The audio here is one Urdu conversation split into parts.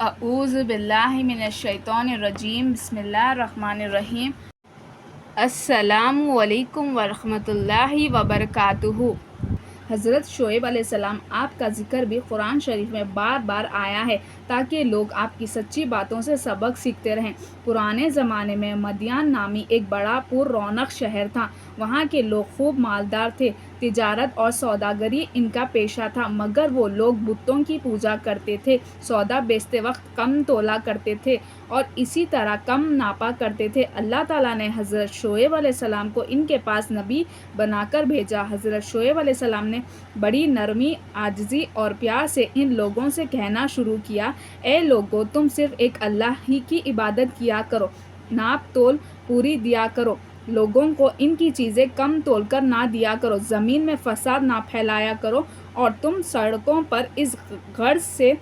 اعوذ باللہ من الشیطان الرجیم بسم اللہ الرحمن الرحیم۔ السلام علیکم ورحمۃ اللہ وبرکاتہ۔ حضرت شعیب علیہ السلام آپ کا ذکر بھی قرآن شریف میں بار بار آیا ہے تاکہ لوگ آپ کی سچی باتوں سے سبق سیکھتے رہیں۔ پرانے زمانے میں مدین نامی ایک بڑا پر رونق شہر تھا۔ وہاں کے لوگ خوب مالدار تھے۔ تجارت اور سوداگری ان کا پیشہ تھا، مگر وہ لوگ بتوں کی پوجا کرتے تھے، سودا بیچتے وقت کم تولا کرتے تھے اور اسی طرح کم ناپا کرتے تھے۔ اللہ تعالیٰ نے حضرت شعیب علیہ السلام کو ان کے پاس نبی بنا کر بھیجا۔ حضرت شعیب علیہ السلام نے بڑی نرمی، عاجزی اور پیار سے ان لوگوں سے کہنا شروع کیا، اے لوگو، تم صرف ایک اللہ ہی کی عبادت کیا کرو، ناپ تول پوری دیا کرو، لوگوں کو ان کی چیزیں کم تول کر نہ دیا کرو، زمین میں فساد نہ پھیلایا کرو، اور تم سڑکوں پر اس غرض سے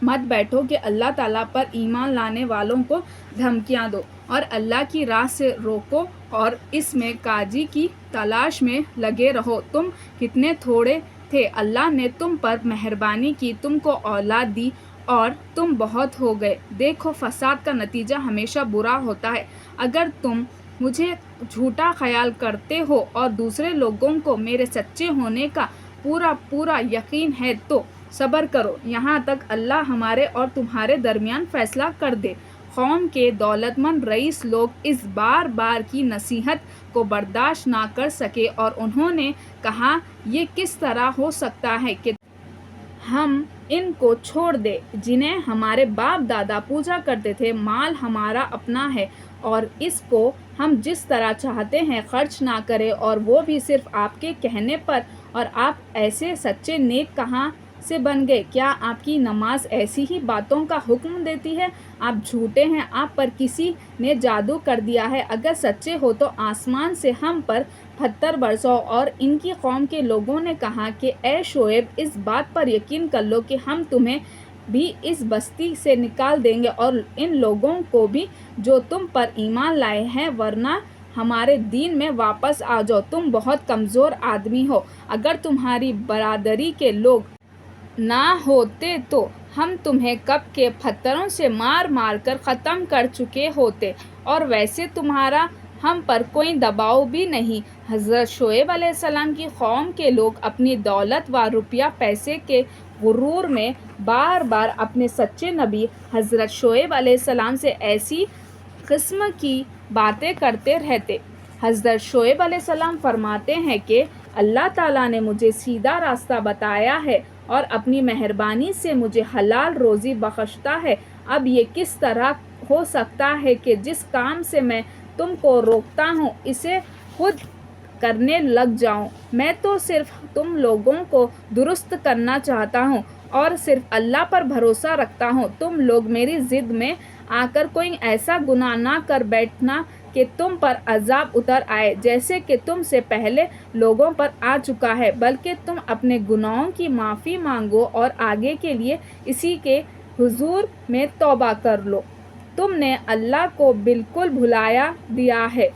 مت بیٹھو کہ اللہ تعالیٰ پر ایمان لانے والوں کو دھمکیاں دو اور اللہ کی راہ سے روکو، اور اس میں کاجی کی تلاش میں لگے رہو۔ تم کتنے تھوڑے تھے، اللہ نے تم پر مہربانی کی، تم کو اولاد دی اور تم بہت ہو گئے۔ دیکھو، فساد کا نتیجہ ہمیشہ برا ہوتا ہے۔ اگر تم مجھے جھوٹا خیال کرتے ہو اور دوسرے لوگوں کو میرے سچے ہونے کا پورا یقین ہے تو صبر کرو، یہاں تک اللہ ہمارے اور تمہارے درمیان فیصلہ کر دے۔ قوم کے دولت مند رئیس لوگ اس بار بار کی نصیحت کو برداشت نہ کر سکے اور انہوں نے کہا، یہ کس طرح ہو سکتا ہے کہ ہم ان کو چھوڑ دیں جنہیں ہمارے باپ دادا پوجا کرتے تھے؟ مال ہمارا اپنا ہے اور اس کو ہم جس طرح چاہتے ہیں خرچ نہ کریں، اور وہ بھی صرف آپ کے کہنے پر، اور آپ ایسے سچے نیک کہاں سے بن گئے؟ کیا آپ کی نماز ایسی ہی باتوں کا حکم دیتی ہے؟ آپ جھوٹے ہیں، آپ پر کسی نے جادو کر دیا ہے۔ اگر سچے ہو تو آسمان سے ہم پر پتھر برساؤ۔ اور ان کی قوم کے لوگوں نے کہا کہ اے شعیب، اس بات پر یقین کر لو کہ ہم تمہیں بھی اس بستی سے نکال دیں گے اور ان لوگوں کو بھی جو تم پر ایمان لائے ہیں، ورنہ ہمارے دین میں واپس آ جاؤ، تم بہت کمزور آدمی ہو۔ اگر تمہاری برادری کے لوگ نہ ہوتے تو ہم تمہیں کب کے پتھروں سے مار مار کر ختم کر چکے ہوتے، اور ویسے تمہارا ہم پر کوئی دباؤ بھی نہیں۔ حضرت شعیب علیہ السلام کی قوم کے لوگ اپنی دولت و روپیہ پیسے کے غرور میں بار بار اپنے سچے نبی حضرت شعیب علیہ السلام سے ایسی قسم کی باتیں کرتے رہتے۔ حضرت شعیب علیہ السلام فرماتے ہیں کہ اللہ تعالیٰ نے مجھے سیدھا راستہ بتایا ہے اور اپنی مہربانی سے مجھے حلال روزی بخشتا ہے۔ اب یہ کس طرح ہو سکتا ہے کہ جس کام سے میں تم کو روکتا ہوں اسے خود کرنے لگ جاؤں؟ میں تو صرف تم لوگوں کو درست کرنا چاہتا ہوں اور صرف اللہ پر بھروسہ رکھتا ہوں۔ تم لوگ میری ضد میں آ کر کوئی ایسا گناہ نہ کر بیٹھنا کہ تم پر عذاب اتر آئے جیسے کہ تم سے پہلے لوگوں پر آ چکا ہے، بلکہ تم اپنے گناہوں کی معافی مانگو اور آگے کے لیے اسی کے حضور میں توبہ کر لو۔ تم نے اللہ کو بالکل بھلا دیا ہے۔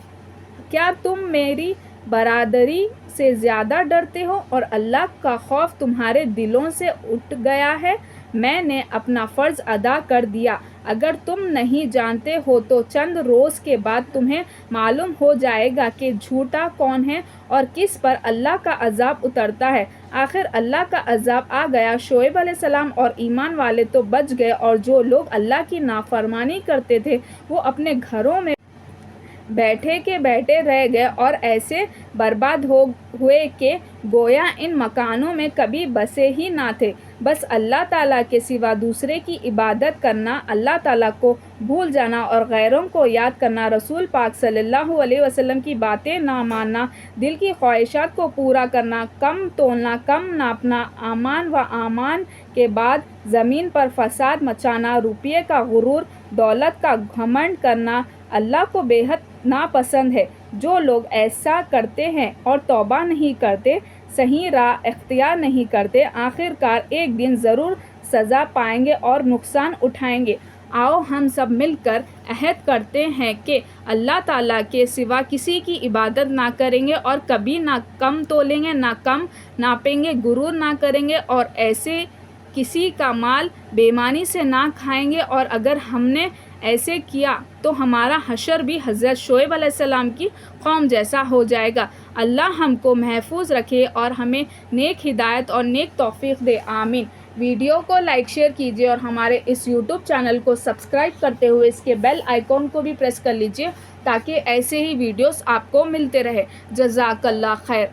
کیا تم میری برادری سے زیادہ ڈرتے ہو اور اللہ کا خوف تمہارے دلوں سے اٹھ گیا ہے؟ میں نے اپنا فرض ادا کر دیا۔ اگر تم نہیں جانتے ہو تو چند روز کے بعد تمہیں معلوم ہو جائے گا کہ جھوٹا کون ہے اور کس پر اللہ کا عذاب اترتا ہے۔ آخر اللہ کا عذاب آ گیا۔ شعیب علیہ السلام اور ایمان والے تو بچ گئے، اور جو لوگ اللہ کی نافرمانی کرتے تھے وہ اپنے گھروں میں بیٹھے کے بیٹھے رہ گئے اور ایسے برباد ہوئے کہ گویا ان مکانوں میں کبھی بسے ہی نہ تھے۔ بس اللہ تعالیٰ کے سوا دوسرے کی عبادت کرنا، اللہ تعالیٰ کو بھول جانا اور غیروں کو یاد کرنا، رسول پاک صلی اللہ علیہ وسلم کی باتیں نہ ماننا، دل کی خواہشات کو پورا کرنا، کم تولنا، کم ناپنا، امان کے بعد زمین پر فساد مچانا، روپیے کا غرور، دولت کا گھمنڈ کرنا اللہ کو بے حد ناپسند ہے۔ جو لوگ ایسا کرتے ہیں اور توبہ نہیں کرتے، صحیح راہ اختیار نہیں کرتے، آخر کار ایک دن ضرور سزا پائیں گے اور نقصان اٹھائیں گے۔ آؤ ہم سب مل کر عہد کرتے ہیں کہ اللہ تعالیٰ کے سوا کسی کی عبادت نہ کریں گے اور کبھی نہ کم تولیں گے، نہ کم ناپیں گے، غرور نہ کریں گے اور ایسے کسی کا مال بے ایمانی سے نہ کھائیں گے، اور اگر ہم نے ایسے کیا تو ہمارا حشر بھی حضرت شعیب علیہ السلام کی قوم جیسا ہو جائے گا۔ اللہ ہم کو محفوظ رکھے اور ہمیں نیک ہدایت اور نیک توفیق دے، آمین۔ ویڈیو کو لائک شیئر کیجیے اور ہمارے اس یوٹیوب چینل کو سبسکرائب کرتے ہوئے اس کے بیل آئیکن کو بھی پریس کر لیجیے تاکہ ایسے ہی ویڈیوز آپ کو ملتے رہے۔ جزاک اللہ خیر۔